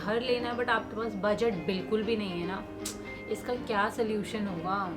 घर लेना है बट आपके पास बजट बिल्कुल भी नहीं है ना, इसका क्या सोल्यूशन होगा?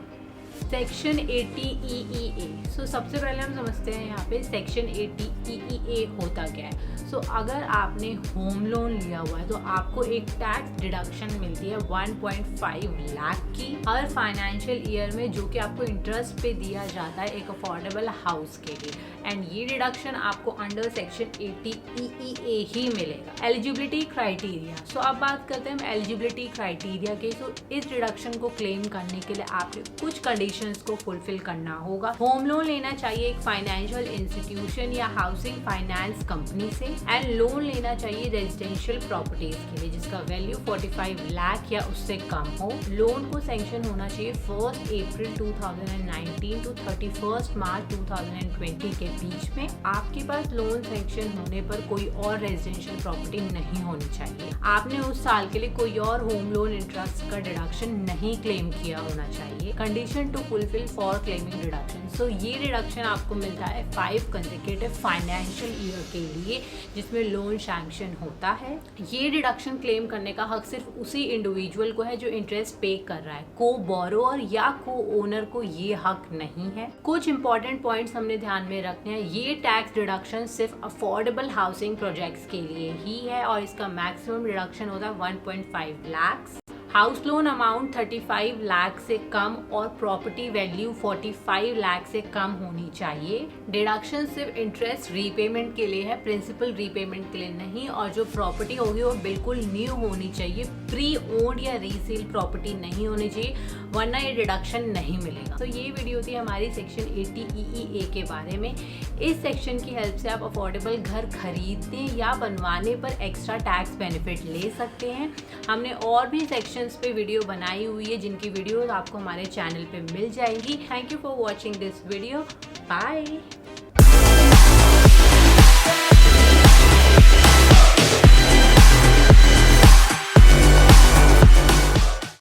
Section 80 EEA। सो सबसे पहले हम समझते हैं यहाँ पे सेक्शन 80 EEA होता क्या है। सो अगर आपने होम लोन लिया हुआ है तो आपको एक टैक्स डिडक्शन मिलती है 1.5 लाख की हर फाइनेंशियल ईयर में, जो कि आपको इंटरेस्ट पे दिया जाता है एक अफोर्डेबल हाउस के लिए। एंड ये डिडक्शन आपको अंडर सेक्शन 80 EEA ही मिलेगा। Eligibility criteria. सो अब बात करते हैं हम एलिजिबिलिटी क्राइटेरिया के। सो इस डिडक्शन को क्लेम करने के लिए आपके कुछ कंडीशंस को फुलफिल करना होगा। होम लोन लेना चाहिए एक फाइनेंशियल इंस्टीट्यूशन या हाउसिंग फाइनेंस कंपनी से, एंड लोन लेना चाहिए रेजिडेंशियल प्रॉपर्टीज के लिए जिसका वैल्यू 45 लाख या उससे कम हो। लोन को सैंक्शन होना चाहिए 1 अप्रैल 2019 टू 31 मार्च 2020 के बीच में। आपके पास लोन सैंक्शन होने पर कोई और रेजिडेंशियल प्रॉपर्टी नहीं होनी चाहिए। आपने उस साल के लिए कोई और होम लोन इंटरेस्ट का डिडक्शन नहीं क्लेम किया होना चाहिए। Condition to fulfil for claiming deduction. So ये डिडक्शन आपको मिलता है 5 कंसेक्यूटिव फाइनेंशियल ईयर के लिए जिसमें लोन सैंक्शन होता है। ये डिडक्शन क्लेम करने का हक सिर्फ उसी इंडिविजुअल को है जो इंटरेस्ट पे कर रहा है। को बोरोअर या को ओनर को ये हक नहीं है। कुछ इंपॉर्टेंट पॉइंट्स हमने ध्यान में रखने हैं। ये टैक्स डिडक्शन सिर्फ अफोर्डेबल हाउसिंग प्रोजेक्ट्स के लिए ही है और इसका मैक्सिमम डिडक्शन होता है 1.5 lakh. House loan amount 35 lakh से कम और प्रॉपर्टी वैल्यू 45 लाख से कम होनी चाहिए। डिडक्शन सिर्फ इंटरेस्ट रीपेमेंट के लिए है, प्रिंसिपल रीपेमेंट के लिए नहीं। और जो प्रॉपर्टी होगी वो बिल्कुल न्यू होनी चाहिए, प्री ओन्ड या रीसेल प्रॉपर्टी नहीं होनी चाहिए, वरना ये डिडक्शन नहीं मिलेगा। तो ये वीडियो थी हमारी सेक्शन 80 EEA के बारे में। इस सेक्शन की हेल्प से आप अफोर्डेबल घर खरीदने या बनवाने पर एक्स्ट्रा टैक्स बेनिफिट ले सकते हैं। हमने और भी सेक्शंस पे वीडियो बनाई हुई है जिनकी वीडियो आपको हमारे चैनल पे मिल जाएगी। Thank you for watching this video. Bye.